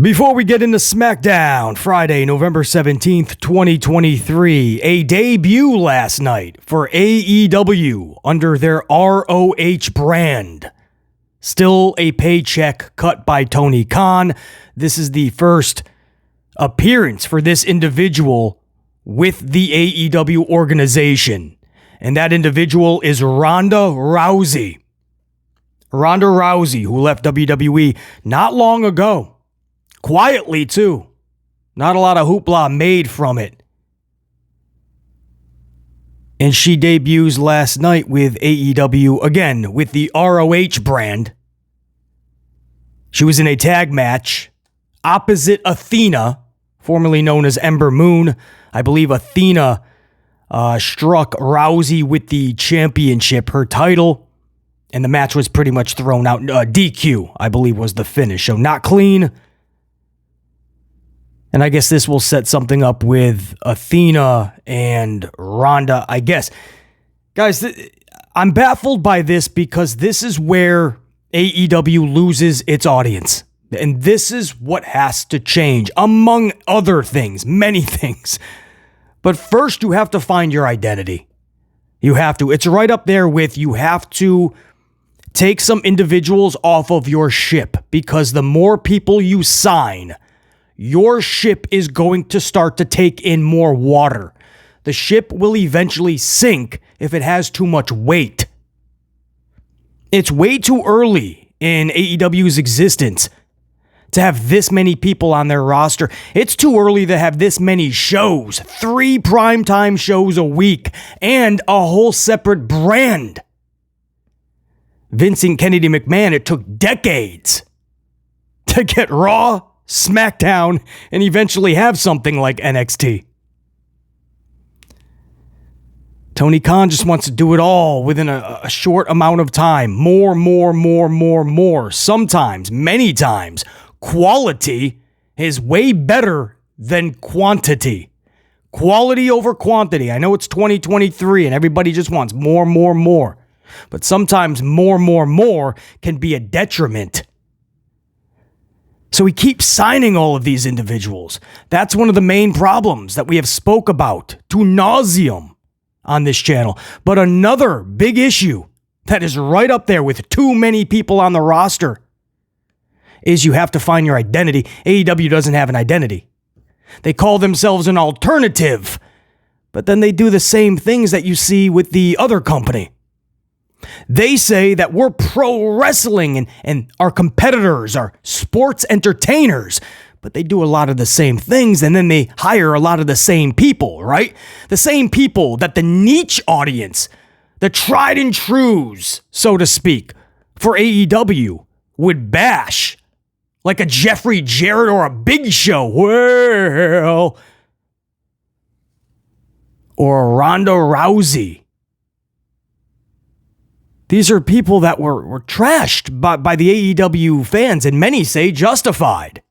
Before we get into Smackdown, Friday, November 17th, 2023, a debut last night for AEW under their ROH brand. Still a paycheck cut by Tony Khan. This is the first appearance for this individual with the AEW organization. And that individual is Ronda Rousey. Ronda Rousey, who left WWE not long ago. Quietly, too. Not a lot of hoopla made from it. And she debuts last night with AEW, again, with the ROH brand. She was in a tag match opposite Athena, formerly known as Ember Moon. I believe Athena struck Rousey with the championship, her title, and the match was pretty much thrown out. DQ, I believe, was the finish. So not clean. And I guess this will set something up with Athena and Ronda, I guess. Guys, I'm baffled by this because this is where AEW loses its audience. And this is what has to change, among other things, many things. But first, you have to find your identity. You have to. It's right up there with you have to take some individuals off of your ship, because the more people you sign, your ship is going to start to take in more water. The ship will eventually sink if it has too much weight. It's way too early in AEW's existence to have this many people on their roster. It's too early to have this many shows, 3 primetime shows a week, and a whole separate brand. Vincent Kennedy McMahon, it took decades to get Raw, Smackdown, and eventually have something like NXT. Tony Khan just wants to do it all within a short amount of time. More. Sometimes, many times, quality is way better than quantity. Quality over quantity. I know it's 2023 and everybody just wants more. But sometimes more can be a detriment. So he keeps signing all of these individuals. That's one of the main problems that we have spoke about to nauseum on this channel. But another big issue that is right up there with too many people on the roster is you have to find your identity. AEW doesn't have an identity. They call themselves an alternative, but then they do the same things that you see with the other company. They say that we're pro wrestling and our competitors are sports entertainers, but they do a lot of the same things, and then they hire a lot of the same people, right? The same people that the niche audience, the tried and trues, so to speak, for AEW would bash, like a Jeffrey Jarrett or a Big Show, well, or a Ronda Rousey. These are people that were trashed by the AEW fans, and many say justified.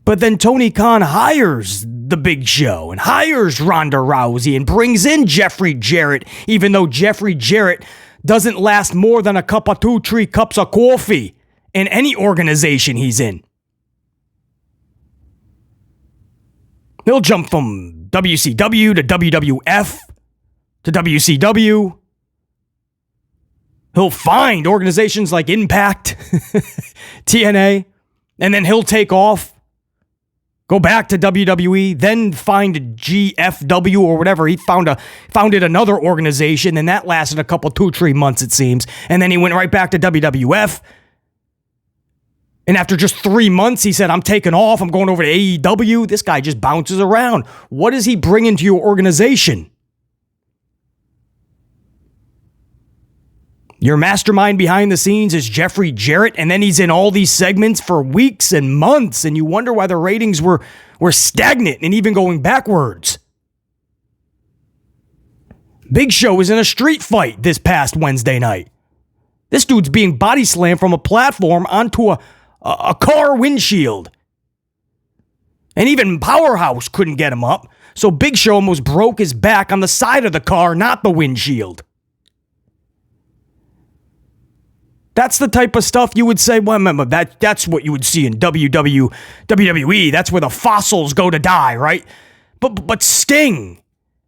But then Tony Khan hires the Big Show and hires Ronda Rousey and brings in Jeffrey Jarrett, even though Jeffrey Jarrett doesn't last more than a cup of 2-3 cups of coffee in any organization he's in. He'll jump from WCW to WWF to WCW. He'll find organizations like Impact, TNA, and then he'll take off, go back to WWE, then find GFW or whatever. He founded another organization, and that lasted a couple, 2-3 months, it seems. And then he went right back to WWF. And after just 3 months, he said, I'm taking off. I'm going over to AEW. This guy just bounces around. What is he bringing to your organization? Your mastermind behind the scenes is Jeffrey Jarrett, and then he's in all these segments for weeks and months, and you wonder why the ratings were stagnant and even going backwards. Big Show was in a street fight this past Wednesday night. This dude's being body slammed from a platform onto a car windshield. And even Powerhouse couldn't get him up, so Big Show almost broke his back on the side of the car, not the windshield. That's the type of stuff you would say, well, remember, that's what you would see in WWE. That's where the fossils go to die, right? But Sting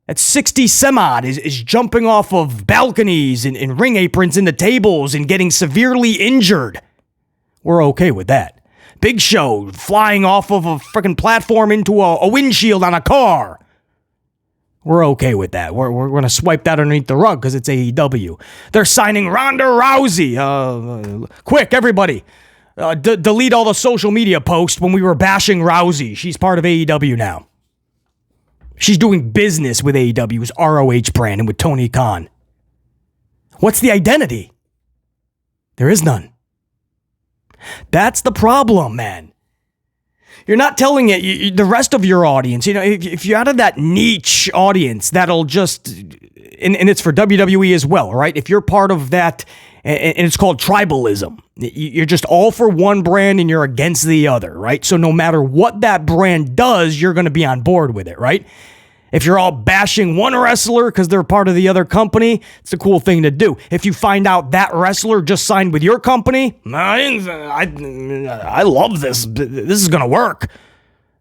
at 60 some odd is jumping off of balconies and ring aprons into tables and getting severely injured. We're okay with that. Big Show flying off of a freaking platform into a windshield on a car. We're okay with that. We're going to swipe that underneath the rug because it's AEW. They're signing Ronda Rousey. Quick, everybody. Delete all the social media posts when we were bashing Rousey. She's part of AEW now. She's doing business with AEW's ROH brand and with Tony Khan. What's the identity? There is none. That's the problem, man. You're not telling it, the rest of your audience, if you're out of that niche audience, that'll just, and it's for WWE as well, right? If you're part of that, and it's called tribalism, you're just all for one brand and you're against the other, right? So no matter what that brand does, you're going to be on board with it, right? If you're all bashing one wrestler because they're part of the other company, it's a cool thing to do. If you find out that wrestler just signed with your company, I love this. This is going to work.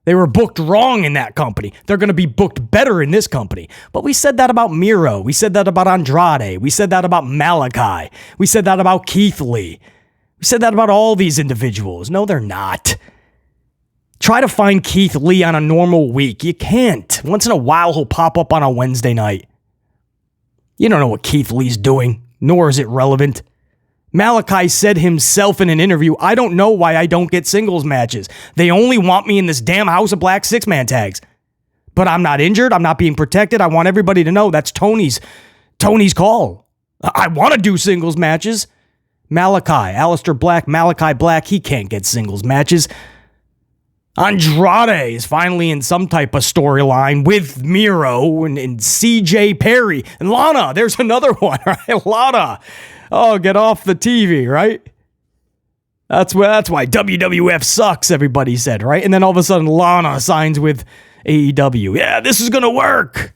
They were booked wrong in that company. They're going to be booked better in this company. But we said that about Miro. We said that about Andrade. We said that about Malachi. We said that about Keith Lee. We said that about all these individuals. No, they're not. Try to find Keith Lee on a normal week. You can't. Once in a while, he'll pop up on a Wednesday night. You don't know what Keith Lee's doing, nor is it relevant. Malachi said himself in an interview, I don't know why I don't get singles matches. They only want me in this damn House of Black six-man tags. But I'm not injured. I'm not being protected. I want everybody to know that's Tony's call. I want to do singles matches. Malachi, Aleister Black, Malachi Black, he can't get singles matches. Andrade is finally in some type of storyline with Miro and CJ Perry. And Lana, there's another one, right? Lana. Oh, get off the TV, right? That's why WWF sucks, everybody said, right? And then all of a sudden, Lana signs with AEW. Yeah, this is going to work.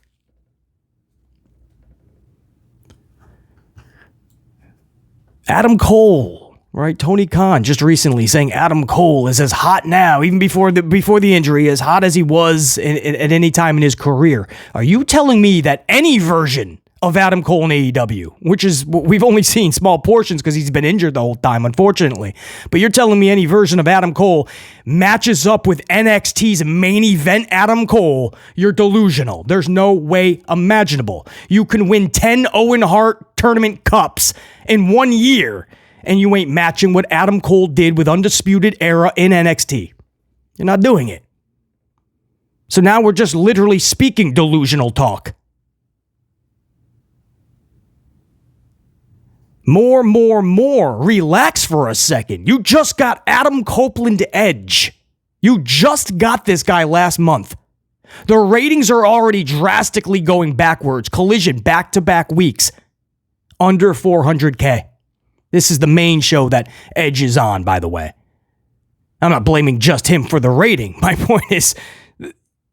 Adam Cole. Right, Tony Khan just recently saying Adam Cole is as hot now, even before the injury, as hot as he was at any time in his career. Are you telling me that any version of Adam Cole in AEW, which is, we've only seen small portions because he's been injured the whole time, unfortunately, but you're telling me any version of Adam Cole matches up with NXT's main event Adam Cole, you're delusional. There's no way imaginable. You can win 10 Owen Hart tournament cups in 1 year, and you ain't matching what Adam Cole did with Undisputed Era in NXT. You're not doing it. So now we're just literally speaking delusional talk. More. Relax for a second. You just got Adam Copeland Edge. You just got this guy last month. The ratings are already drastically going backwards. Collision back-to-back weeks. Under 400K. This is the main show that Edge is on, by the way. I'm not blaming just him for the rating. My point is,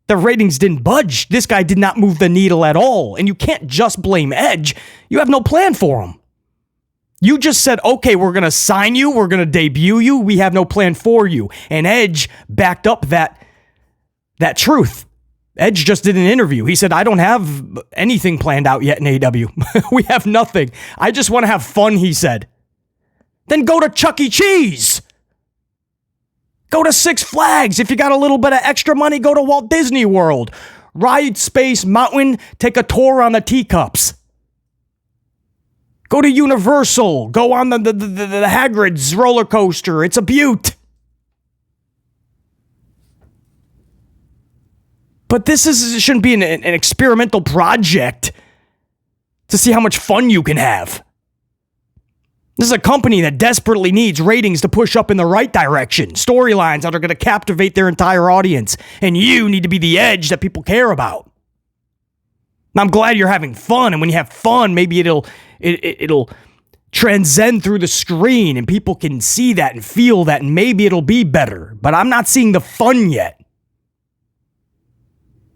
the ratings didn't budge. This guy did not move the needle at all. And you can't just blame Edge. You have no plan for him. You just said, okay, we're going to sign you. We're going to debut you. We have no plan for you. And Edge backed up that truth. Edge just did an interview. He said, I don't have anything planned out yet in AEW. We have nothing. I just want to have fun, he said. Then go to Chuck E. Cheese. Go to Six Flags. If you got a little bit of extra money, go to Walt Disney World. Ride Space Mountain. Take a tour on the teacups. Go to Universal. Go on the Hagrid's roller coaster. It's a beaut. But this shouldn't be an experimental project to see how much fun you can have. This is a company that desperately needs ratings to push up in the right direction. Storylines that are going to captivate their entire audience. And you need to be the edge that people care about. I'm glad you're having fun. And when you have fun, maybe it'll transcend through the screen and people can see that and feel that and maybe it'll be better. But I'm not seeing the fun yet.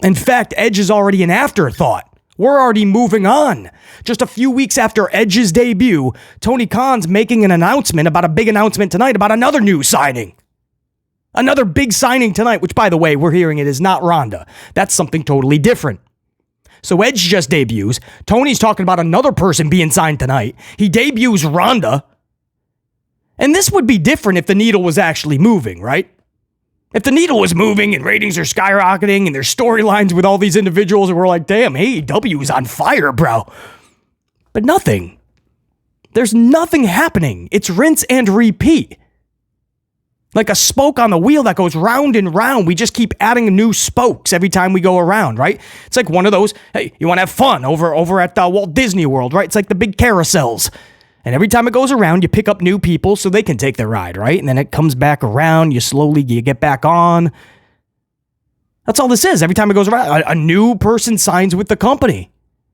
In fact, Edge is already an afterthought. We're already moving on. Just a few weeks after Edge's debut, Tony Khan's making an announcement about a big announcement tonight about another new signing. Another big signing tonight, which, by the way, we're hearing it is not Ronda. That's something totally different. So Edge just debuts. Tony's talking about another person being signed tonight. He debuts Ronda. And this would be different if the needle was actually moving, right? If the needle was moving and ratings are skyrocketing and there's storylines with all these individuals and we're like, damn, AEW is on fire, bro. But nothing. There's nothing happening. It's rinse and repeat. Like a spoke on the wheel that goes round and round. We just keep adding new spokes every time we go around, right? It's like one of those, hey, you want to have fun over at Walt Disney World, right? It's like the big carousels. And every time it goes around, you pick up new people so they can take the ride, right? And then it comes back around, you get back on. That's all this is. Every time it goes around, a new person signs with the company.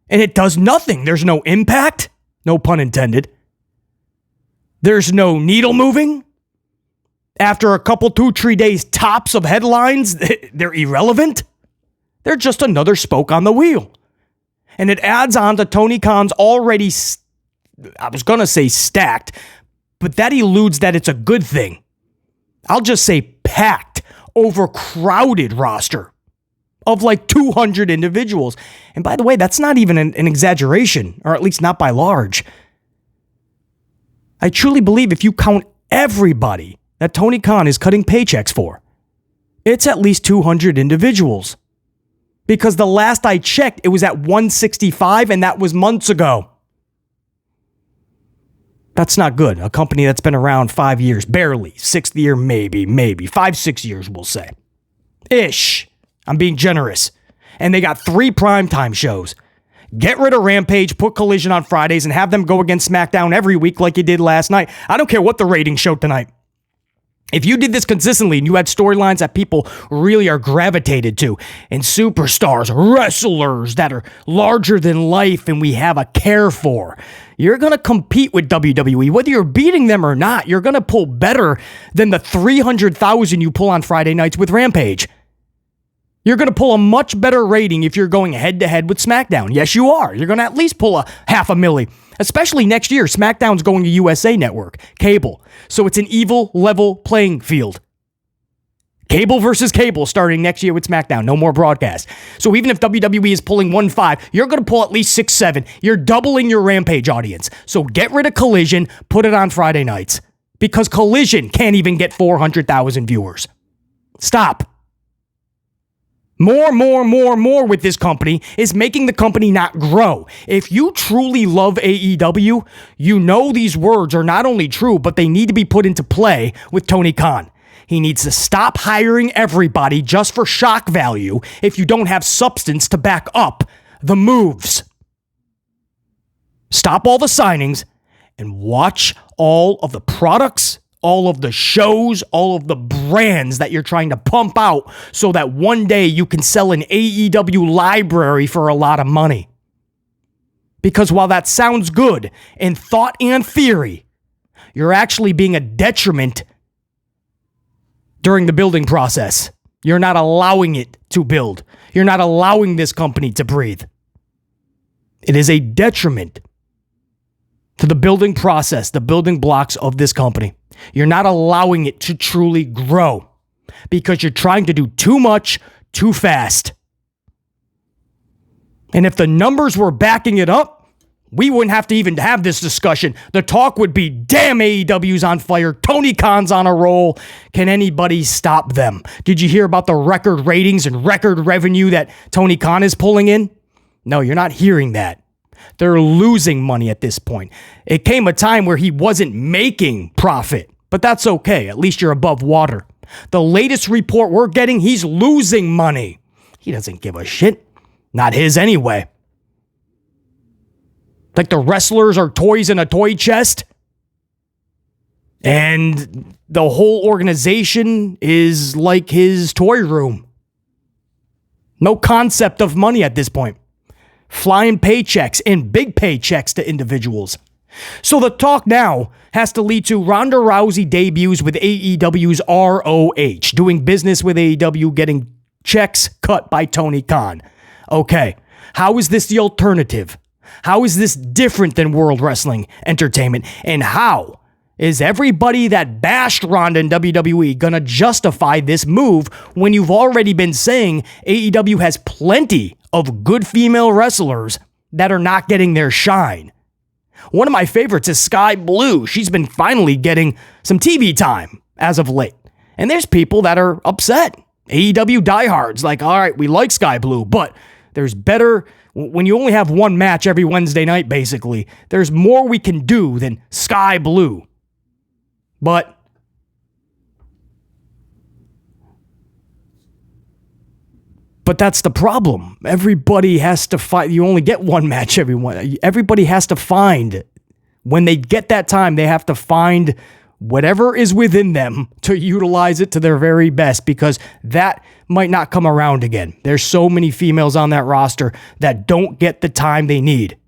And it does nothing. There's no impact. No pun intended. There's no needle moving. After a couple, 2-3 days tops of headlines, they're irrelevant. They're just another spoke on the wheel. And it adds on to Tony Khan's already I was going to say stacked, but that eludes that it's a good thing. I'll just say packed, overcrowded roster of like 200 individuals. And by the way, that's not even an exaggeration, or at least not by large. I truly believe if you count everybody that Tony Khan is cutting paychecks for, it's at least 200 individuals. Because the last I checked, it was at 165, and that was months ago. That's not good. A company that's been around 5 years, barely. 6th year, maybe. 5-6 years, we'll say. Ish. I'm being generous. And they got 3 primetime shows. Get rid of Rampage, put Collision on Fridays, and have them go against SmackDown every week like you did last night. I don't care what the ratings show tonight. If you did this consistently and you had storylines that people really are gravitated to, and superstars, wrestlers that are larger than life and we have a care for, you're going to compete with WWE. Whether you're beating them or not, you're going to pull better than the 300,000 you pull on Friday nights with Rampage. You're going to pull a much better rating if you're going head-to-head with SmackDown. Yes, you are. You're going to at least pull a 500,000. Especially next year, SmackDown's going to USA Network, cable. So it's an evil level playing field. Cable versus cable starting next year with SmackDown. No more broadcast. So even if WWE is pulling 1.5, you're going to pull at least 6-7. You're doubling your Rampage audience. So get rid of Collision, put it on Friday nights. Because Collision can't even get 400,000 viewers. Stop. More with this company is making the company not grow. If you truly love AEW, you know these words are not only true, but they need to be put into play with Tony Khan. He needs to stop hiring everybody just for shock value if you don't have substance to back up the moves. Stop all the signings and watch all of the products, all of the shows, all of the brands that you're trying to pump out so that one day you can sell an AEW library for a lot of money. Because while that sounds good in thought and theory, you're actually being a detriment during the building process. You're not allowing it to build. You're not allowing this company to breathe. It is a detriment to the building process, the building blocks of this company. You're not allowing it to truly grow because you're trying to do too much, too fast. And if the numbers were backing it up, we wouldn't have to even have this discussion. The talk would be, damn, AEW's on fire. Tony Khan's on a roll. Can anybody stop them? Did you hear about the record ratings and record revenue that Tony Khan is pulling in? No, you're not hearing that. They're losing money at this point. It came a time where he wasn't making profit, but that's okay. At least you're above water. The latest report we're getting, he's losing money. He doesn't give a shit. Not his anyway. Like the wrestlers are toys in a toy chest. And the whole organization is like his toy room. No concept of money at this point. Flying paychecks and big paychecks to individuals. So the talk now has to lead to Ronda Rousey debuts with AEW's ROH, doing business with AEW, getting checks cut by Tony Khan. Okay, How is this the alternative? How is this different than World Wrestling Entertainment? And how is everybody that bashed Ronda in WWE gonna justify this move when you've already been saying AEW has plenty of good female wrestlers that are not getting their shine? One of my favorites is Sky Blue. She's been finally getting some TV time as of late. And there's people that are upset. AEW diehards, like, all right, we like Sky Blue, but there's better, when you only have one match every Wednesday night, basically, there's more we can do than Sky Blue. But that's the problem. Everybody has to fight. You only get one match everybody has to find, when they get that time, they have to find whatever is within them to utilize it to their very best, because that might not come around again. There's so many females on that roster that don't get the time they need.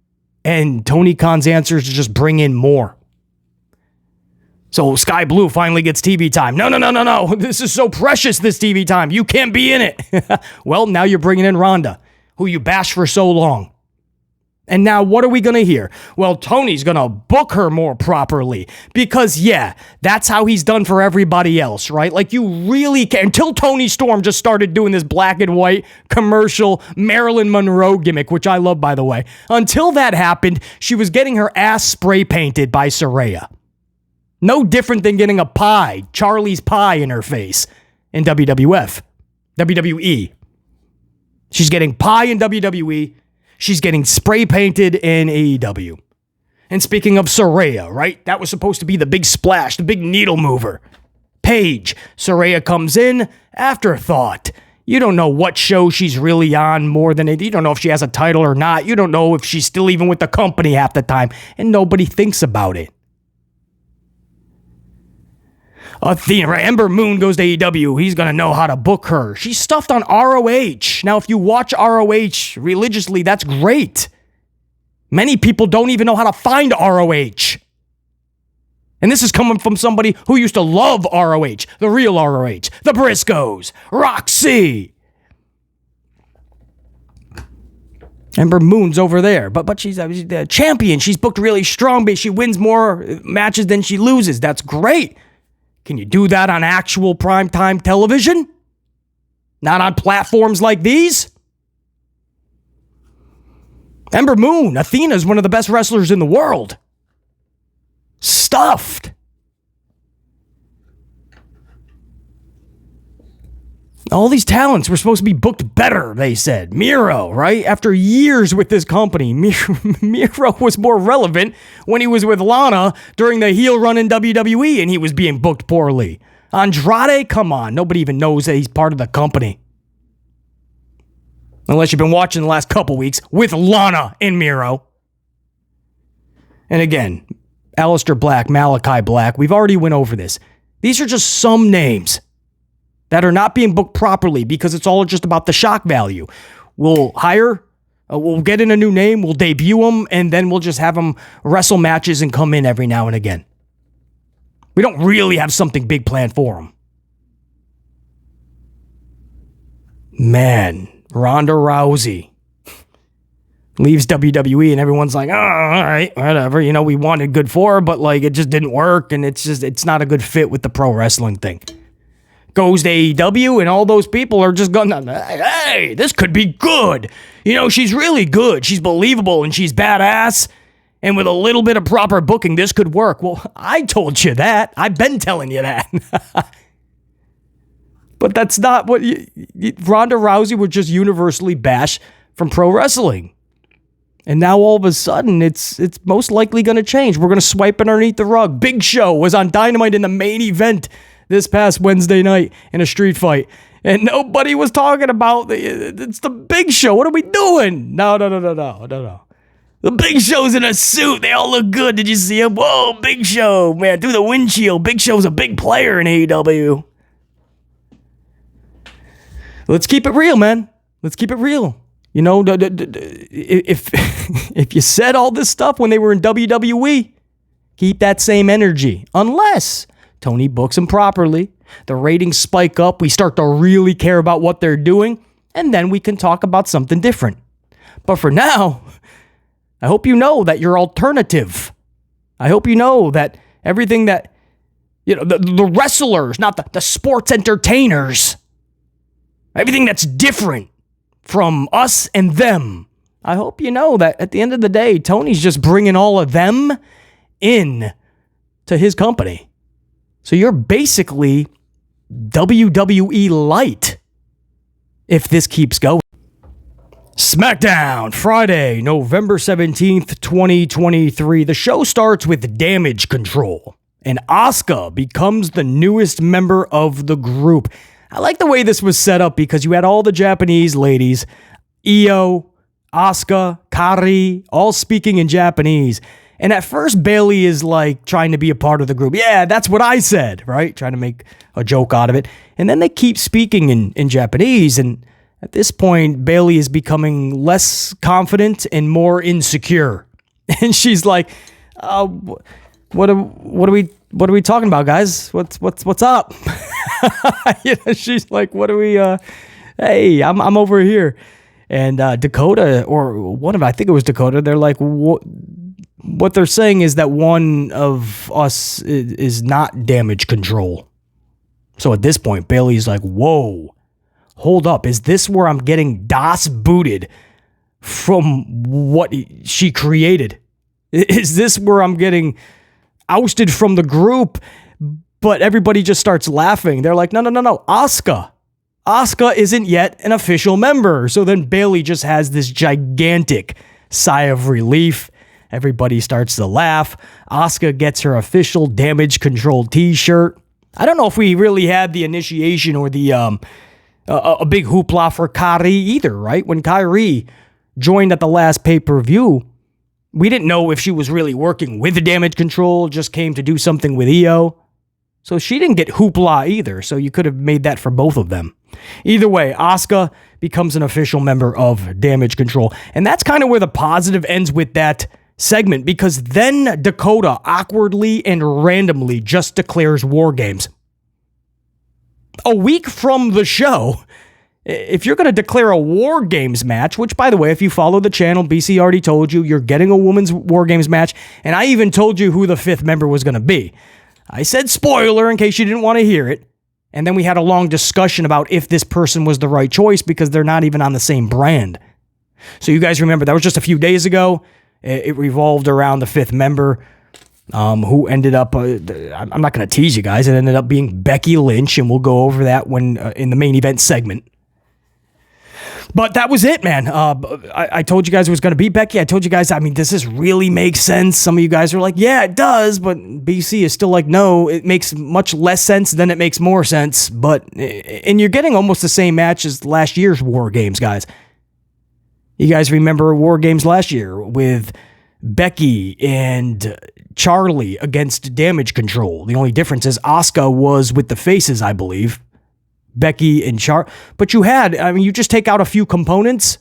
And Tony Khan's answer is to just bring in more. So Sky Blue finally gets TV time. No. This is so precious, this TV time. You can't be in it. Well, now you're bringing in Ronda, who you bashed for so long. And now what are we going to hear? Well, Tony's going to book her more properly because, yeah, that's how he's done for everybody else, right? Like, you really can't. Until Tony Storm just started doing this black and white commercial Marilyn Monroe gimmick, which I love, by the way. Until that happened, she was getting her ass spray painted by Saraya. No different than getting a pie, Charlie's pie in her face in WWE. She's getting pie in WWE. She's getting spray painted in AEW. And speaking of Saraya, right? That was supposed to be the big splash, the big needle mover. Paige. Saraya comes in, afterthought. You don't know what show she's really on more than it. You don't know if she has a title or not. You don't know if she's still even with the company half the time. And nobody thinks about it. Athena, right? Ember Moon goes to AEW. He's going to know how to book her. She's stuffed on ROH. Now, if you watch ROH religiously, that's great. Many people don't even know how to find ROH. And this is coming from somebody who used to love ROH, the real ROH, the Briscoes, Roxy. Ember Moon's over there, but she's the champion. She's booked really strong, but she wins more matches than she loses. That's great. Can you do that on actual primetime television? Not on platforms like these? Ember Moon, Athena's one of the best wrestlers in the world. Stuffed. All these talents were supposed to be booked better, they said. Miro, right? After years with this company, Miro was more relevant when he was with Lana during the heel run in WWE and he was being booked poorly. Andrade, come on. Nobody even knows that he's part of the company. Unless you've been watching the last couple weeks with Lana and Miro. And again, Aleister Black, Malachi Black, we've already went over this. These are just some names that are not being booked properly because it's all just about the shock value. We'll hire, we'll get in a new name, we'll debut them, and then we'll just have them wrestle matches and come in every now and again. We don't really have something big planned for them. Man, Ronda Rousey leaves WWE and everyone's like, oh, all right, whatever. You know, we wanted good for her, but like it just didn't work and it's not a good fit with the pro wrestling thing. Goes to AEW and all those people are just going, hey, this could be good. You know, she's really good. She's believable and she's badass. And with a little bit of proper booking, this could work. Well, I told you that. I've been telling you that. But that's not what Ronda Rousey would just universally bash from pro wrestling. And now all of a sudden, it's most likely going to change. We're going to swipe it underneath the rug. Big Show was on Dynamite in the main event this past Wednesday night in a street fight. And nobody was talking about it's the Big Show. What are we doing? No. The Big Show's in a suit. They all look good. Did you see him? Whoa, Big Show, man, through the windshield. Big Show's a big player in AEW. Let's keep it real, man. Let's keep it real. You know, if you said all this stuff when they were in WWE, keep that same energy. Unless Tony books them properly, the ratings spike up, we start to really care about what they're doing, and then we can talk about something different. But for now, I hope you know that you're alternative. I hope you know that everything that, the wrestlers, not the sports entertainers, everything that's different from us and them. I hope you know that at the end of the day, Tony's just bringing all of them in to his company. So you're basically WWE light if this keeps going. Smackdown, Friday, November 17th, 2023. The show starts with Damage Control, and Asuka becomes the newest member of the group. I like the way this was set up because you had all the Japanese ladies, Io, Asuka, Kari, all speaking in Japanese. And at first, Bayley is like trying to be a part of the group. Yeah, that's what I said, right? Trying to make a joke out of it. And then they keep speaking in Japanese. And at this point, Bayley is becoming less confident and more insecure. And she's like, what are we talking about, guys? What's up? She's like, what are we, hey, I'm over here. And Dakota, or one of, I think it was Dakota, they're like, what they're saying is that one of us is not Damage Control. So at this point, Bayley's like, whoa, hold up. Is this where I'm getting DOS booted from what she created? Is this where I'm getting ousted from the group? But everybody just starts laughing. They're like, no. Asuka isn't yet an official member. So then Bayley just has this gigantic sigh of relief. Everybody starts to laugh. Asuka gets her official Damage Control t-shirt. I don't know if we really had the initiation or the a big hoopla for Kari either, right? When Kyrie joined at the last pay-per-view, we didn't know if she was really working with the Damage Control, just came to do something with Io. So she didn't get hoopla either, so you could have made that for both of them. Either way, Asuka becomes an official member of Damage Control. And that's kind of where the positive ends with that segment, because then Dakota awkwardly and randomly just declares War Games. A week from the show, if you're going to declare a War Games match, which, by the way, if you follow the channel, BC already told you, you're getting a women's War Games match, and I even told you who the fifth member was going to be. I said spoiler in case you didn't want to hear it, and then we had a long discussion about if this person was the right choice because they're not even on the same brand. So you guys remember, that was just a few days ago. It revolved around the fifth member, who ended up, I'm not going to tease you guys, it ended up being Becky Lynch, and we'll go over that when in the main event segment. But that was it, man. I told you guys it was going to be Becky. I told you guys, does this really make sense? Some of you guys are like, yeah, it does. But BC is still like, no, it makes much less sense than it makes more sense. And you're getting almost the same match as last year's War Games, guys. You guys remember War Games last year with Becky and Charlie against Damage Control. The only difference is Asuka was with the faces, I believe. Becky and but you just take out a few components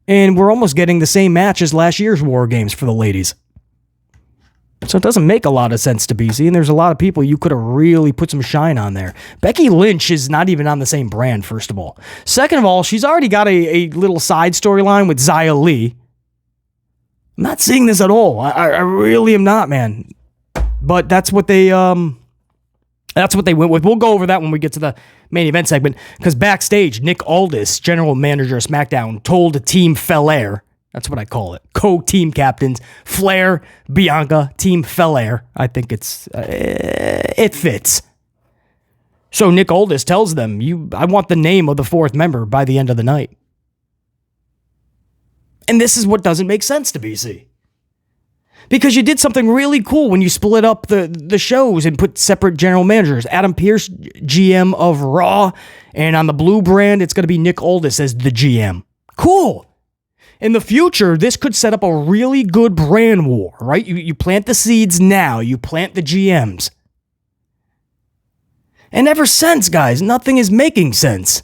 and we're almost getting the same match as last year's War Games for the ladies. So it doesn't make a lot of sense to BC, and there's a lot of people you could have really put some shine on there. Becky Lynch is not even on the same brand, first of all. Second of all, she's already got a little side storyline with Xia Li. I'm not seeing this at all. I really am not, man. But that's what they went with. We'll go over that when we get to the main event segment, because backstage, Nick Aldis, general manager of SmackDown, told Team FelAir, that's what I call it, co-team captains, Flair, Bianca, Team FelAir. I think it fits. So Nick Aldis tells them, I want the name of the fourth member by the end of the night. And this is what doesn't make sense to BC. Because you did something really cool when you split up the shows and put separate general managers. Adam Pearce, GM of Raw, and on the blue brand, it's going to be Nick Aldis as the GM. Cool. In the future, this could set up a really good brand war, right? You plant the seeds now. You plant the GMs. And ever since, guys, nothing is making sense.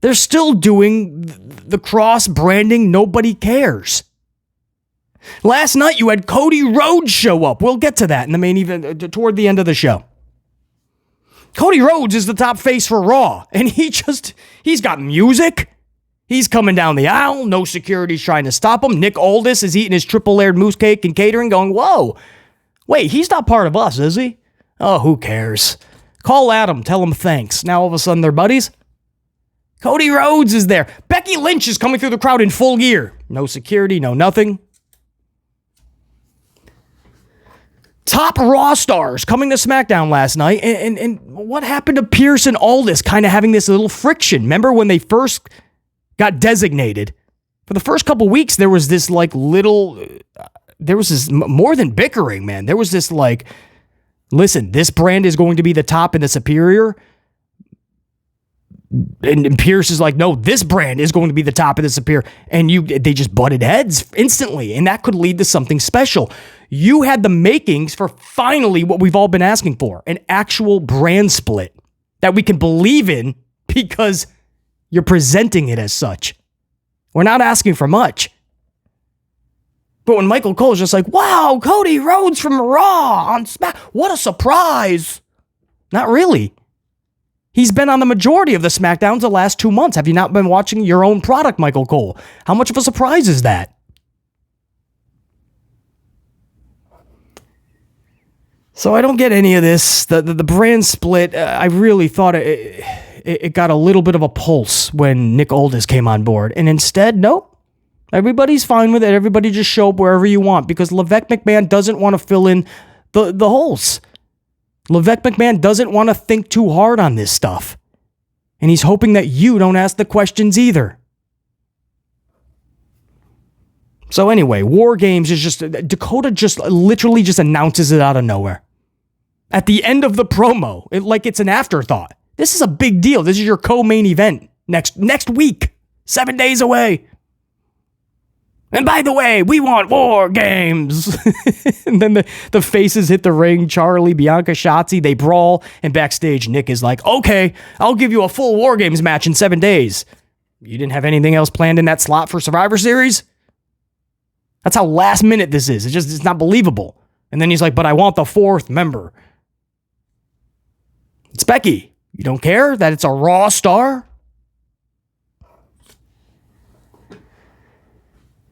They're still doing the cross-branding. Nobody cares. Last night, you had Cody Rhodes show up. We'll get to that in the main event toward the end of the show. Cody Rhodes is the top face for Raw, and he's got music. He's coming down the aisle. No security's trying to stop him. Nick Aldis is eating his triple-layered moose cake and catering going, whoa, wait, he's not part of us, is he? Oh, who cares? Call Adam. Tell him thanks. Now all of a sudden they're buddies. Cody Rhodes is there. Becky Lynch is coming through the crowd in full gear. No security, no nothing. Top Raw stars coming to SmackDown last night. And what happened to Pierce and Aldis kind of having this little friction? Remember when they first got designated? For the first couple weeks, there was this like little... There was this more than bickering, man. There was this like, listen, this brand is going to be the top and the superior. And Pierce is like, no, this brand is going to be the top and the superior. And they just butted heads instantly. And that could lead to something special. You had the makings for finally what we've all been asking for, an actual brand split that we can believe in because you're presenting it as such. We're not asking for much. But when Michael Cole's just like, wow, Cody Rhodes from Raw on Smack, what a surprise. Not really. He's been on the majority of the SmackDowns the last 2 months. Have you not been watching your own product, Michael Cole? How much of a surprise is that? So I don't get any of this. The brand split, I really thought it got a little bit of a pulse when Nick Aldis came on board. And instead, nope. Everybody's fine with it. Everybody just show up wherever you want because Levesque McMahon doesn't want to fill in the holes. Levesque McMahon doesn't want to think too hard on this stuff. And he's hoping that you don't ask the questions either. So anyway, War Games is just... Dakota just literally just announces it out of nowhere. At the end of the promo, like it's an afterthought. This is a big deal. This is your co-main event next week. 7 days away. And by the way, we want War Games. And then the faces hit the ring. Charlie, Bianca, Shotzi, they brawl. And backstage, Nick is like, okay, I'll give you a full War Games match in 7 days. You didn't have anything else planned in that slot for Survivor Series? That's how last minute this is. It's not believable. And then he's like, but I want the 4th member. It's Becky. You don't care that it's a Raw star?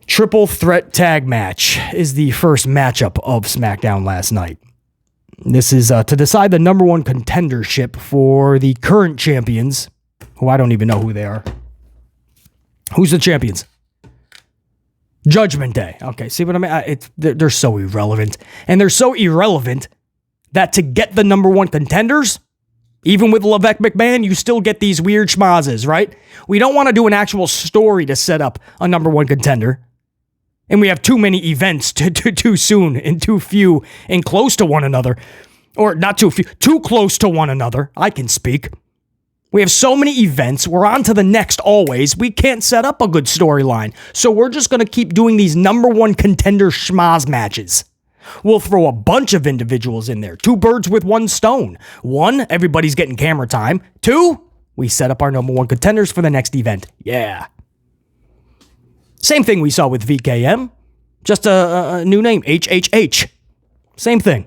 Triple threat tag match is the first matchup of SmackDown last night. This is to decide the number 1 contendership for the current champions, who I don't even know who they are. Who's the champions? Judgment Day. Okay, see what I mean? They're so irrelevant. And they're so irrelevant that to get the number 1 contenders, even with Levesque McMahon, you still get these weird schmazes, right? We don't want to do an actual story to set up a number 1 contender. And we have too many events too soon and too few and close to one another. Or not too few, too close to one another. I can speak. We have so many events. We're on to the next always. We can't set up a good storyline. So we're just going to keep doing these number 1 contender schmaz matches. We'll throw a bunch of individuals in there. 2 birds with 1 stone. 1, everybody's getting camera time. 2, we set up our number 1 contenders for the next event. Yeah. Same thing we saw with VKM. Just a new name, HHH. Same thing.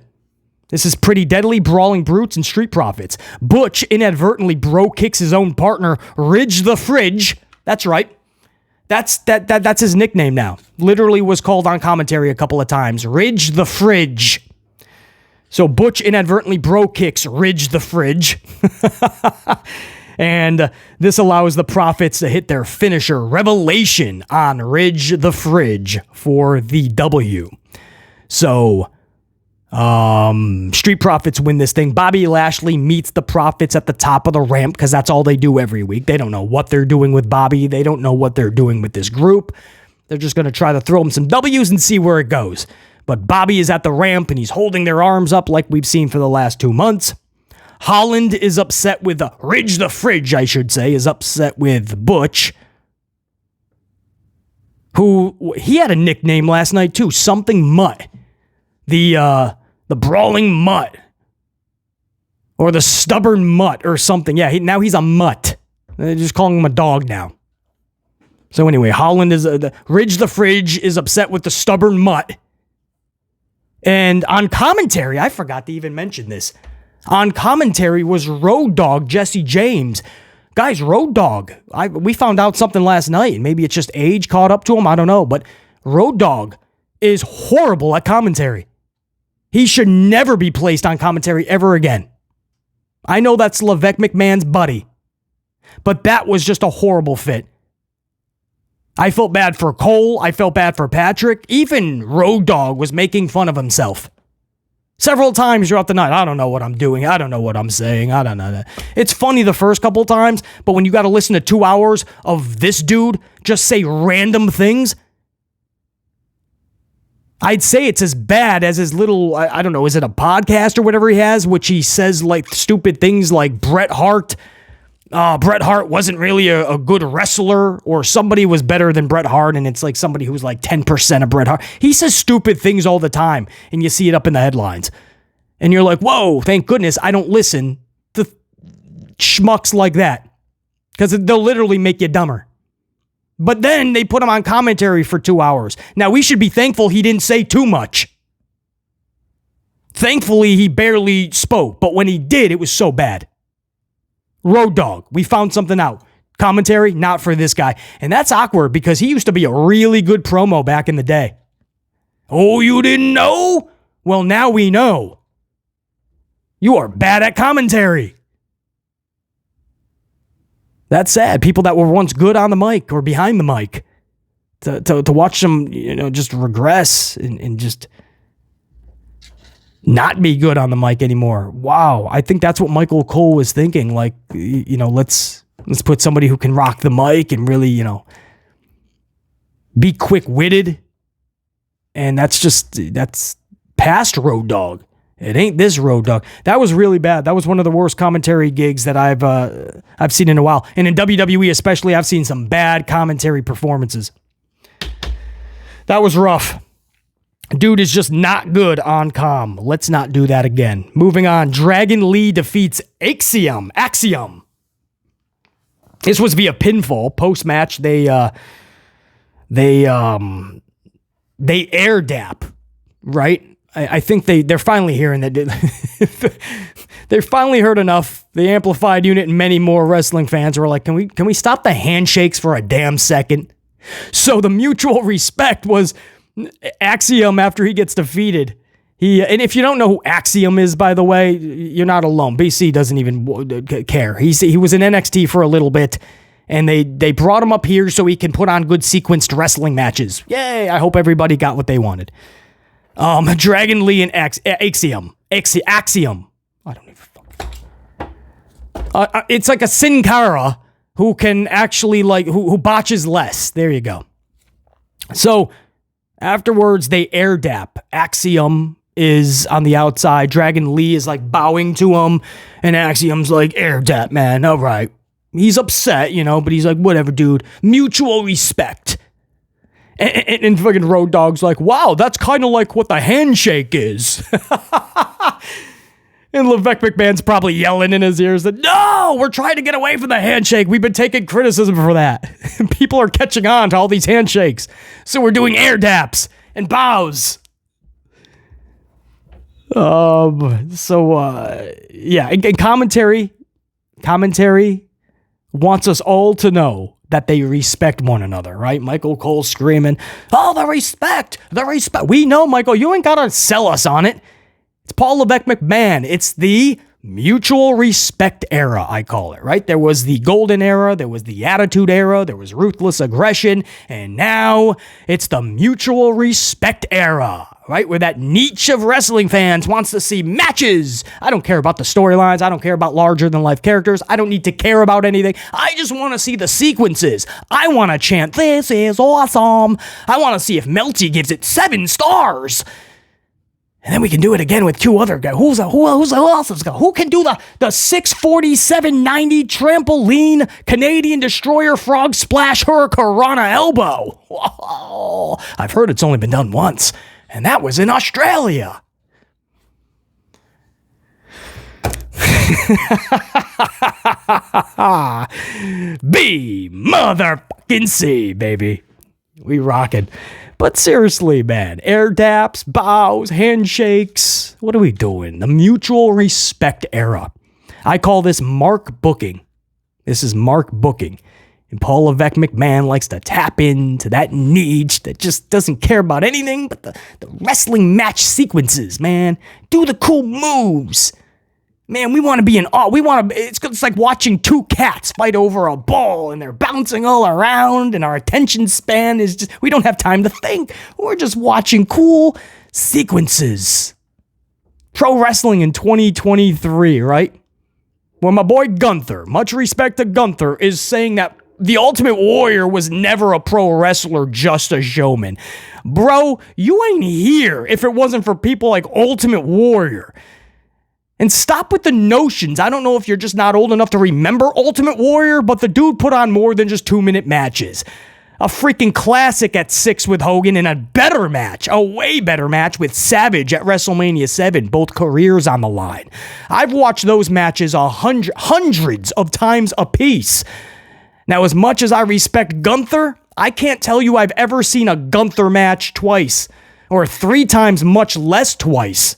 This is Pretty Deadly, Brawling Brutes, and Street Profits. Butch inadvertently bro kicks his own partner, Ridge the Fridge. That's right. That's his nickname now. Literally was called on commentary a couple of times. Ridge the Fridge. So Butch inadvertently bro kicks Ridge the Fridge. And this allows the Profits to hit their finisher, Revelation, on Ridge the Fridge for the W. So, Street Profits win this thing. Bobby Lashley meets the Profits at the top of the ramp because that's all they do every week. They don't know what they're doing with Bobby. They don't know what they're doing with this group. They're just going to try to throw him some W's and see where it goes. But Bobby is at the ramp and he's holding their arms up like we've seen for the last 2 months. Holland is upset with Ridge the Fridge, I should say, is upset with Butch, who he had a nickname last night too, something Mutt. The Brawling Mutt. Or the Stubborn Mutt or something. Yeah, now he's a mutt. They're just calling him a dog now. So anyway, Holland is Ridge the Fridge is upset with the Stubborn Mutt. And on commentary, I forgot to even mention this. On commentary was Road Dogg Jesse James Guys, Road Dogg, we found out something last night, and maybe it's just age caught up to him, I don't know, but Road Dogg is horrible at commentary. He should never be placed on commentary ever again. I know that's Levesque McMahon's buddy, but that was just a horrible fit. I felt bad for Cole. I felt bad for Patrick. Even Road Dogg was making fun of himself several times throughout the night. I don't know what I'm doing. I don't know what I'm saying. I don't know. It's funny the first couple times, but when you got to listen to 2 hours of this dude just say random things, I'd say it's as bad as his little, I don't know, is it a podcast or whatever he has, which he says like stupid things like Bret Hart. Bret Hart wasn't really a good wrestler, or somebody was better than Bret Hart, and it's like somebody who's like 10% of Bret Hart. He says stupid things all the time, and you see it up in the headlines. And you're like, whoa, thank goodness I don't listen to schmucks like that, because they'll literally make you dumber. But then they put him on commentary for 2 hours. Now, we should be thankful he didn't say too much. Thankfully, he barely spoke, but when he did, it was so bad. Road Dogg, we found something out. Commentary, not for this guy. And that's awkward because he used to be a really good promo back in the day. Oh, you didn't know? Well, now we know. You are bad at commentary. That's sad. People that were once good on the mic or behind the mic, to watch them, just regress and just not be good on the mic anymore. Wow. I think that's what Michael Cole was thinking. Like, let's put somebody who can rock the mic and really, be quick-witted. And that's past Road Dogg. It ain't this Road Dogg. That was really bad. That was one of the worst commentary gigs that I've seen in a while. And in WWE especially, I've seen some bad commentary performances. That was rough. Dude is just not good on comm. Let's not do that again. Moving on. Dragon Lee defeats Axiom. This was via pinfall. Post-match, they air dap, right? I think they're finally hearing that. They finally heard enough. The Amplified Unit and many more wrestling fans were like, can we stop the handshakes for a damn second? So the mutual respect was Axiom after he gets defeated. And if you don't know who Axiom is, by the way, you're not alone. BC doesn't even care. He was in NXT for a little bit, and they brought him up here so he can put on good sequenced wrestling matches. Yay! I hope everybody got what they wanted. Dragon Lee and Axiom. Axiom. I don't even fucking. It's like a Sin Cara who can actually who botches less. There you go. So afterwards, they air dap. Axiom is on the outside. Dragon Lee is like bowing to him, and Axiom's like, air dap, man. All right. He's upset, but he's like, whatever, dude. Mutual respect. And fucking Road Dogg's like, wow, that's kind of like what the handshake is. And Levesque McMahon's probably yelling in his ears that, no, we're trying to get away from the handshake. We've been taking criticism for that. People are catching on to all these handshakes. So we're doing air daps and bows. And commentary wants us all to know that they respect one another, right? Michael Cole screaming, oh, the respect. We know, Michael, you ain't got to sell us on it. It's Paul Levesque McMahon. It's the mutual respect era, I call it, right? There was the golden era, there was the attitude era, there was ruthless aggression, and now it's the mutual respect era, right? Where that niche of wrestling fans wants to see matches. I don't care about the storylines. I don't care about larger-than-life characters. I don't need to care about anything. I just want to see the sequences. I want to chant, this is awesome. I want to see if Melty gives it 7 stars. And then we can do it again with 2 other guys. Who else is going? Who can do the 647-90 trampoline Canadian Destroyer Frog Splash Hurricanrana elbow? Whoa. I've heard it's only been done once, and that was in Australia. B motherfucking C, baby. We rockin'. But seriously, man, air daps, bows, handshakes. What are we doing? The mutual respect era. I call this mark booking. This is Mark booking. And Paul Levesque McMahon likes to tap into that niche that just doesn't care about anything but the wrestling match sequences, man. Do the cool moves. Man, we want to be in awe. It's like watching two cats fight over a ball and they're bouncing all around and our attention span is just, we don't have time to think. We're just watching cool sequences. Pro wrestling in 2023, right? Well, my boy Gunther, much respect to Gunther, is saying that the Ultimate Warrior was never a pro wrestler, just a showman. Bro, you ain't here if it wasn't for people like Ultimate Warrior. And stop with the notions. I don't know if you're just not old enough to remember Ultimate Warrior, but the dude put on more than just 2-minute matches. A freaking classic at 6 with Hogan and a way better match with Savage at WrestleMania 7, both careers on the line. I've watched those matches hundreds of times apiece. Now, as much as I respect Gunther, I can't tell you I've ever seen a Gunther match twice, or 3 times, much less twice.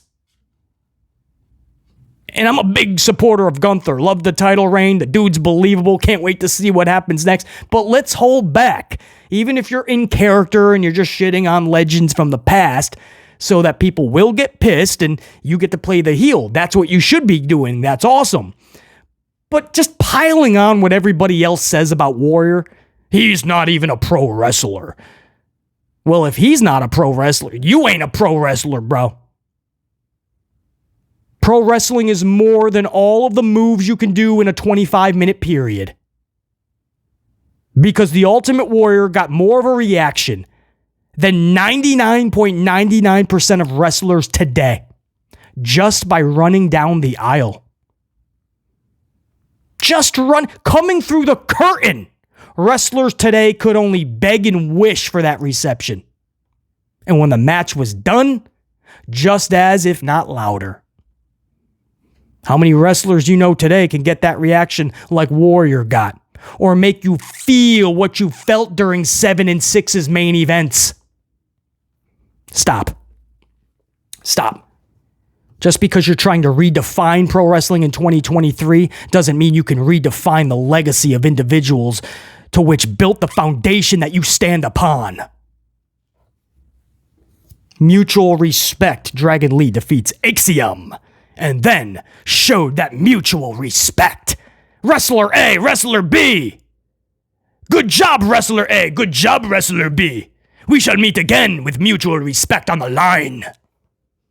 And I'm a big supporter of Gunther. Love the title reign. The dude's believable. Can't wait to see what happens next. But let's hold back. Even if you're in character and you're just shitting on legends from the past so that people will get pissed and you get to play the heel. That's what you should be doing. That's awesome. But just piling on what everybody else says about Warrior, he's not even a pro wrestler. Well, if he's not a pro wrestler, you ain't a pro wrestler, bro. Pro wrestling is more than all of the moves you can do in a 25-minute period. Because the Ultimate Warrior got more of a reaction than 99.99% of wrestlers today just by running down the aisle. Coming through the curtain. Wrestlers today could only beg and wish for that reception. And when the match was done, just as, if not louder. How many wrestlers you know today can get that reaction like Warrior got? Or make you feel what you felt during 7 and 6's main events? Stop. Just because you're trying to redefine pro wrestling in 2023 doesn't mean you can redefine the legacy of individuals to which built the foundation that you stand upon. Mutual respect. Dragon Lee defeats Axiom. And then showed that mutual respect. Wrestler A, Wrestler B. Good job, Wrestler A. Good job, Wrestler B. We shall meet again with mutual respect on the line.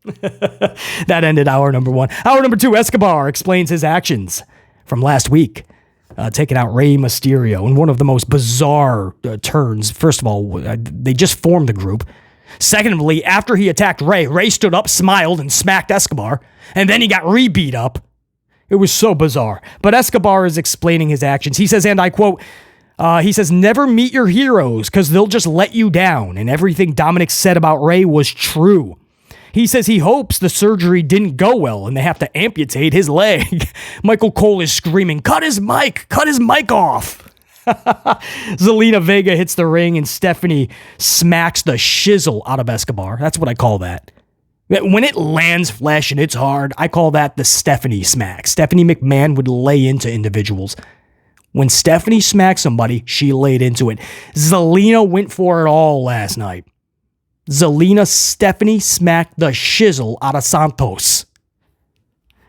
That ended hour number 1. Hour number 2, Escobar explains his actions from last week, taking out Rey Mysterio in one of the most bizarre turns. First of all, they just formed the group. Secondly, after he attacked Rey stood up, smiled, and smacked Escobar, and then he got re-beat up. It was so bizarre. But Escobar is explaining his actions. He says, and I quote, never meet your heroes because they'll just let you down. And everything Dominic said about Rey was true. He says he hopes the surgery didn't go well and they have to amputate his leg. Michael Cole is screaming, cut his mic off. Zelina Vega hits the ring and Stephanie smacks the shizzle out of Escobar. That's what I call that. When it lands flesh and it's hard, I call that the Stephanie smack. Stephanie McMahon would lay into individuals. When Stephanie smacked somebody, she laid into it. Zelina went for it all last night. Stephanie smacked the shizzle out of Santos.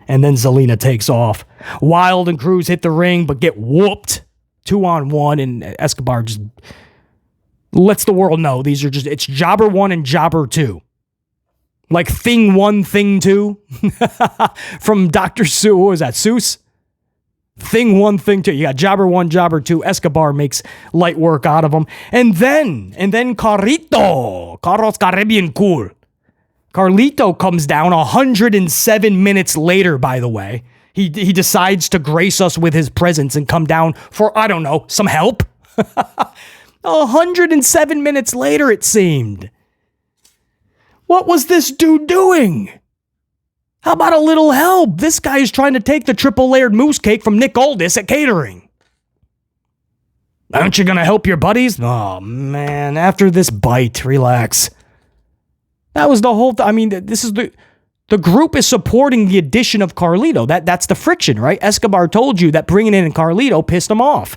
And then Zelina takes off. Wild and Cruz hit the ring but get whooped. 2-on-1, and Escobar just lets the world know it's Jobber 1 and Jobber 2. Like Thing 1, Thing 2 from Dr. Seuss. What was that, Seuss? Thing 1, Thing 2. You got Jobber 1, Jobber 2. Escobar makes light work out of them. And then Carlito, Carlos Caribbean Cool. Carlito comes down 107 minutes later, by the way. He decides to grace us with his presence and come down for, I don't know, some help. 107 minutes later, it seemed. What was this dude doing? How about a little help? This guy is trying to take the triple layered moose cake from Nick Aldis at catering. Aren't you going to help your buddies? Oh, man. After this bite, relax. That was the whole... this is The group is supporting the addition of Carlito. That's the friction, right? Escobar told you that bringing in Carlito pissed him off.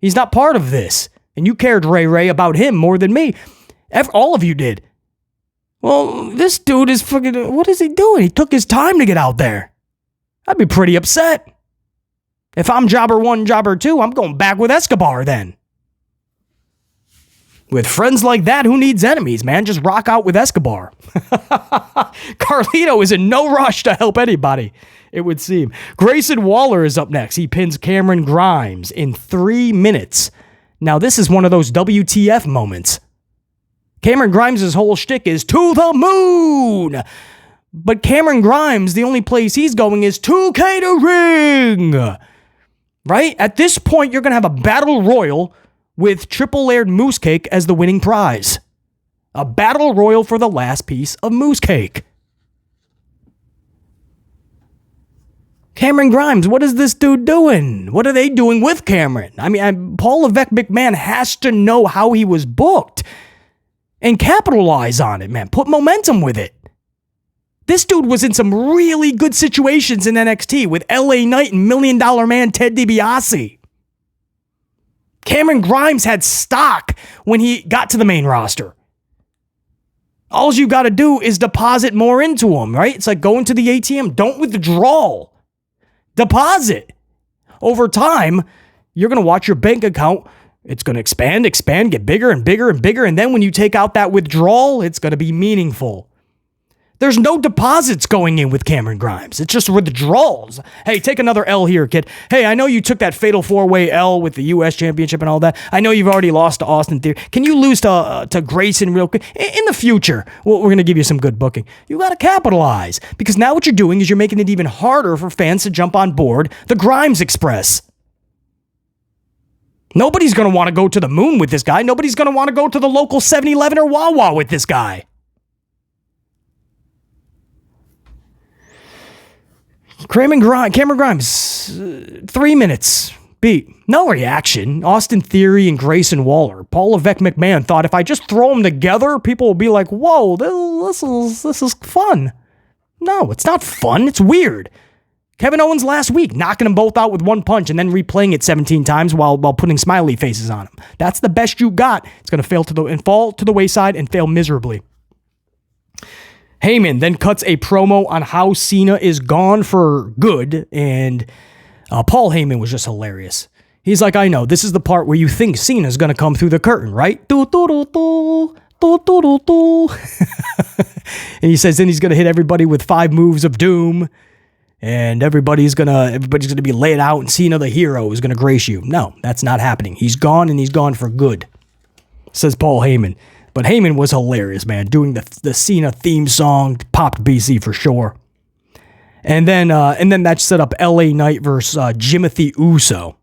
He's not part of this. And you cared, Ray, about him more than me. All of you did. Well, this dude is fucking... What is he doing? He took his time to get out there. I'd be pretty upset. If I'm jobber 1, jobber 2, I'm going back with Escobar then. With friends like that, who needs enemies, man? Just rock out with Escobar. Carlito is in no rush to help anybody, it would seem. Grayson Waller is up next. He pins Cameron Grimes in 3 minutes. Now, this is one of those WTF moments. Cameron Grimes' whole shtick is to the moon. But Cameron Grimes, the only place he's going is to catering. Right? At this point, you're going to have a battle royal with triple layered moose cake as the winning prize. A battle royal for the last piece of moose cake. Cameron Grimes, what is this dude doing? What are they doing with Cameron? I mean, Paul Levesque McMahon has to know how he was booked and capitalize on it, man. Put momentum with it. This dude was in some really good situations in NXT with LA Knight and $1 Million Man Ted DiBiase. Cameron Grimes had stock when he got to the main roster. All you got to do is deposit more into him, right? It's like going to the ATM. Don't withdraw. Deposit. Over time, you're going to watch your bank account. It's going to expand, get bigger and bigger and bigger. And then when you take out that withdrawal, it's going to be meaningful. There's no deposits going in with Cameron Grimes. It's just withdrawals. Hey, take another L here, kid. Hey, I know you took that fatal 4-way L with the U.S. Championship and all that. I know you've already lost to Austin Theory. Can you lose to Greyson real quick? In the future, we're going to give you some good booking. You got to capitalize. Because now what you're doing is you're making it even harder for fans to jump on board the Grimes Express. Nobody's going to want to go to the moon with this guy. Nobody's going to want to go to the local 7-Eleven or Wawa with this guy. Cameron Grimes, 3 minutes, beat. No reaction. Austin Theory and Grayson Waller. Paul Levesque McMahon thought if I just throw them together, people will be like, whoa, this is fun. No, it's not fun. It's weird. Kevin Owens last week, knocking them both out with one punch and then replaying it 17 times while putting smiley faces on them. That's the best you got. It's going to fall to the wayside and fail miserably. Heyman then cuts a promo on how Cena is gone for good, and Paul Heyman was just hilarious. He's like, I know, this is the part where you think Cena's going to come through the curtain, right? And he says then he's going to hit everybody with 5 moves of doom, and everybody's going to be laid out, and Cena the hero is going to grace you. No, that's not happening. He's gone, and he's gone for good, says Paul Heyman. But Heyman was hilarious, man, doing the Cena theme song, popped BC for sure. And then that set up LA Knight versus Jimmy Uso.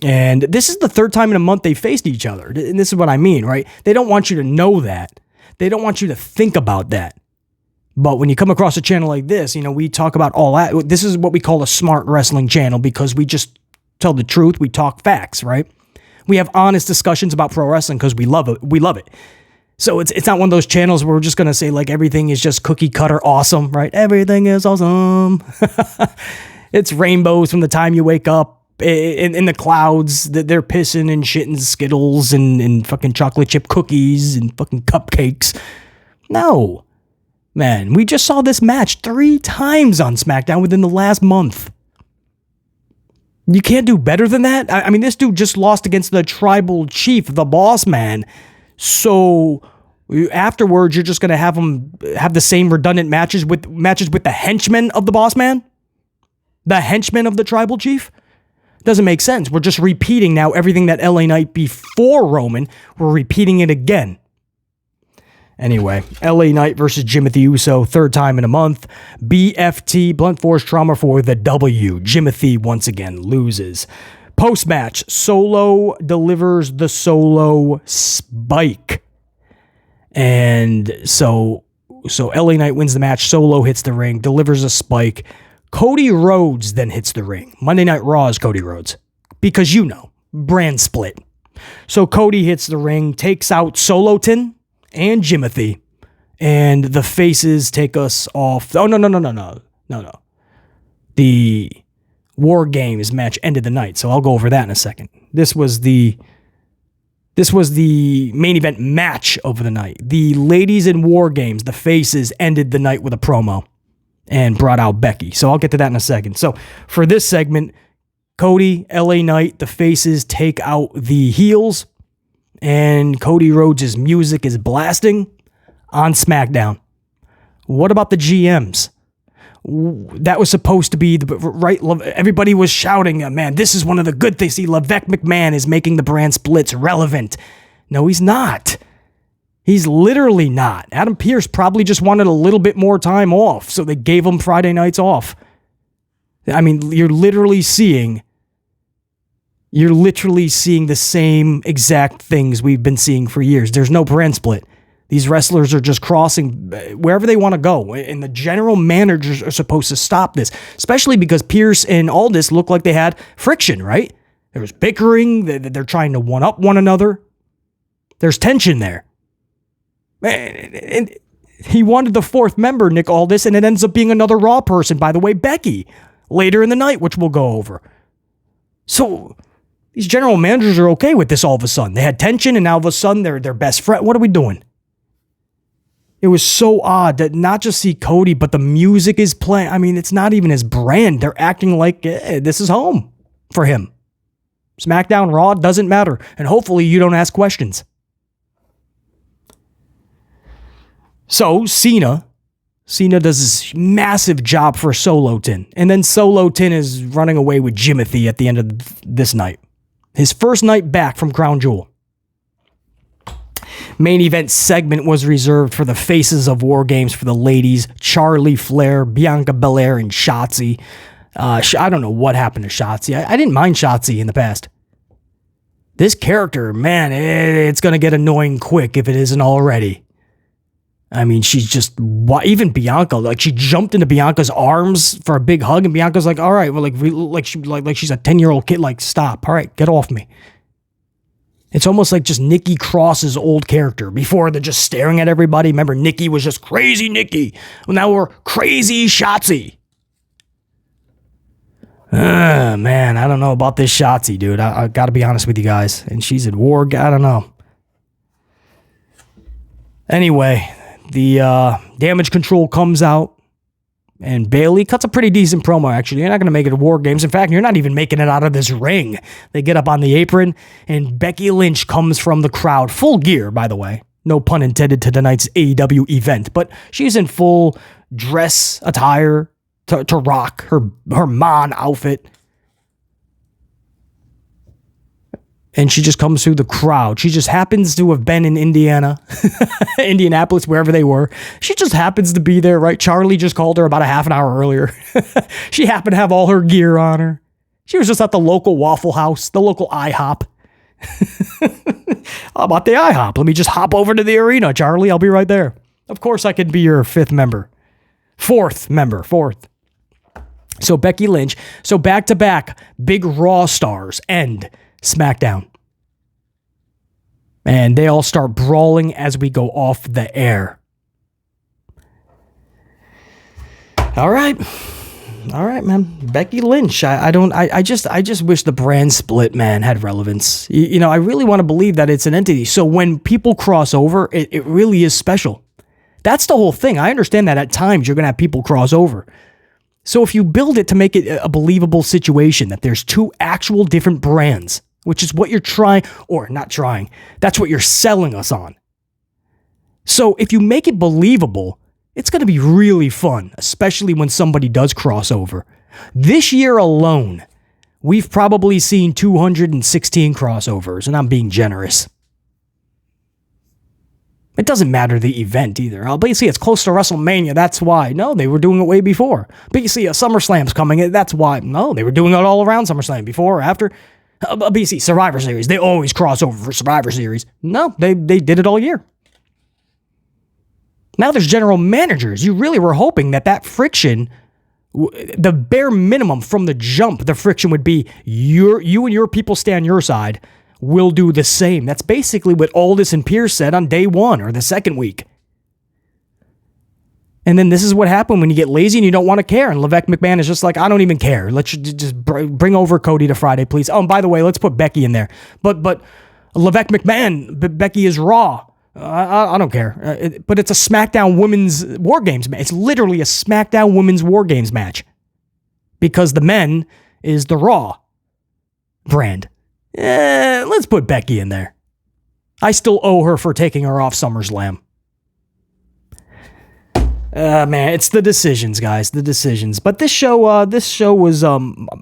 And this is the 3rd time in a month they faced each other. And this is what I mean, right? They don't want you to know that. They don't want you to think about that. But when you come across a channel like this, we talk about all that. This is what we call a smart wrestling channel because we just tell the truth. We talk facts, right? We have honest discussions about pro wrestling because we love it. We love it. So it's not one of those channels where we're just going to say like everything is just cookie cutter awesome, right? Everything is awesome. It's rainbows from the time you wake up in the clouds. They're pissing and shitting Skittles and fucking chocolate chip cookies and fucking cupcakes. No, man, we just saw this match 3 times on SmackDown within the last month. You can't do better than that? I mean, this dude just lost against the tribal chief, the boss man. So afterwards, you're just going to have him have the same redundant matches with the henchmen of the boss man? The henchmen of the tribal chief? Doesn't make sense. We're just repeating now everything that LA Knight before Roman. We're repeating it again. Anyway, LA Knight versus Jimmy Uso, 3rd time in a month. BFT, blunt force trauma for the W. Jimmy once again loses. Post-match, Solo delivers the Solo spike. And so LA Knight wins the match. Solo hits the ring, delivers a spike. Cody Rhodes then hits the ring. Monday Night Raw is Cody Rhodes. Because brand split. So Cody hits the ring, takes out Soloton and Jimothy, and the faces take us off. Oh, no. The War Games match ended the night, so I'll go over that in a second. This was the main event match of the night. The ladies in War Games, the faces, ended the night with a promo and brought out Becky. So I'll get to that in a second. So for this segment, Cody, LA Knight, the faces take out the heels, and Cody Rhodes' music is blasting on SmackDown. What about the GMs? That was supposed to be the right. Everybody was shouting, man, this is one of the good things. See, Levesque McMahon is making the brand splits relevant. No, he's not. He's literally not. Adam Pearce probably just wanted a little bit more time off, so they gave him Friday nights off. I mean, you're literally seeing the same exact things we've been seeing for years. There's no brand split. These wrestlers are just crossing wherever they want to go, and the general managers are supposed to stop this, especially because Pearce and Aldis look like they had friction, right? There was bickering. They're trying to one-up one another. There's tension there. And he wanted the fourth member, Nick Aldis, and it ends up being another Raw person, by the way, Becky, later in the night, which we'll go over. So these general managers are okay with this all of a sudden. They had tension, and now all of a sudden they're best friend. What are we doing? It was so odd that not just see Cody, but the music is playing. I mean, it's not even his brand. They're acting like this is home for him. SmackDown, Raw, doesn't matter. And hopefully you don't ask questions. So Cena does this massive job for Solo Tin. And then Solo Tin is running away with Jimothy at the end of this night. His first night back from Crown Jewel. Main event segment was reserved for the faces of War Games for the ladies, Charlie Flair, Bianca Belair, and Shotzi. I don't know what happened to Shotzi. I didn't mind Shotzi in the past. This character, man, it's going to get annoying quick if it isn't already. I mean, she's just, even Bianca, like she jumped into Bianca's arms for a big hug, and Bianca's like, all right, well, like she's a 10-year-old kid, like, stop, all right, get off me. It's almost like just Nikki Cross's old character. Before, they're just staring at everybody. Remember, Nikki was just crazy Nikki. Well, now we're crazy Shotzi. Man, I don't know about this Shotzi, dude. I got to be honest with you guys. And she's at war. I don't know. Anyway, the Damage Control comes out. And Bayley cuts a pretty decent promo, actually. You're not going to make it to War Games. In fact, you're not even making it out of this ring. They get up on the apron, and Becky Lynch comes from the crowd. Full gear, by the way. No pun intended to tonight's AEW event. But she's in full dress attire to rock her Mon outfit. And she just comes through the crowd. She just happens to have been in Indiana, Indianapolis, wherever they were. She just happens to be there, right? Charlie just called her about a half an hour earlier. She happened to have all her gear on her. She was just at the local Waffle House, the local IHOP. How about the IHOP? Let me just hop over to the arena, Charlie. I'll be right there. Of course, I can be your fourth member. So Becky Lynch. So back-to-back big Raw stars end SmackDown. And they all start brawling as we go off the air. All right, man. Becky Lynch. I just wish the brand split, man, had relevance. You know, I really want to believe that it's an entity. So when people cross over, it really is special. That's the whole thing. I understand that at times you're going to have people cross over. So if you build it to make it a believable situation, that there's two actual different brands, which is what you're trying, or not trying, that's what you're selling us on. So if you make it believable, it's going to be really fun, especially when somebody does cross over. This year alone, we've probably seen 216 crossovers, and I'm being generous. It doesn't matter the event either. But you see, it's close to WrestleMania, that's why. No, they were doing it way before. But you see, a SummerSlam's coming, that's why. No, they were doing it all around SummerSlam, before or after. But you see, Survivor Series, they always cross over for Survivor Series. No, they did it all year. Now there's general managers. You really were hoping that friction, the bare minimum from the jump, the friction would be you and your people stay on your side. We'll do the same. That's basically what Aldis and Pearce said on day one or the second week. And then this is what happened when you get lazy and you don't want to care. And Levesque McMahon is just like, I don't even care. Let's just bring over Cody to Friday, please. Oh, and by the way, let's put Becky in there. But Levesque McMahon, Becky is Raw. I don't care. But it's a SmackDown Women's War Games match. It's literally a SmackDown Women's War Games match. Because the men is the Raw brand. Let's put Becky in there. I still owe her for taking her off SummerSlam. Man, it's the decisions, guys. The decisions. But this show was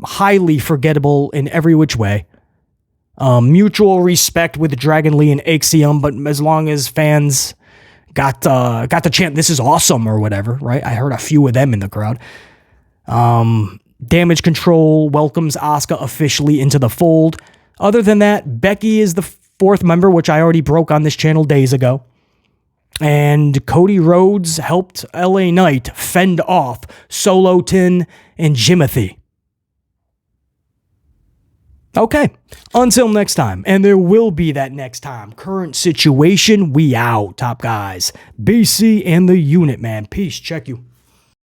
highly forgettable in every which way. Mutual respect with Dragon Lee and Axiom, but as long as fans got the chant, "This is awesome" or whatever, right? I heard a few of them in the crowd. Damage Control welcomes Asuka officially into the fold. Other than that, Becky is the fourth member, which I already broke on this channel days ago. And Cody Rhodes helped LA Knight fend off Solo Tin and Jimothy. Okay, until next time, and there will be that next time. Current situation, we out, top guys. BC and the unit, man. Peace, check you.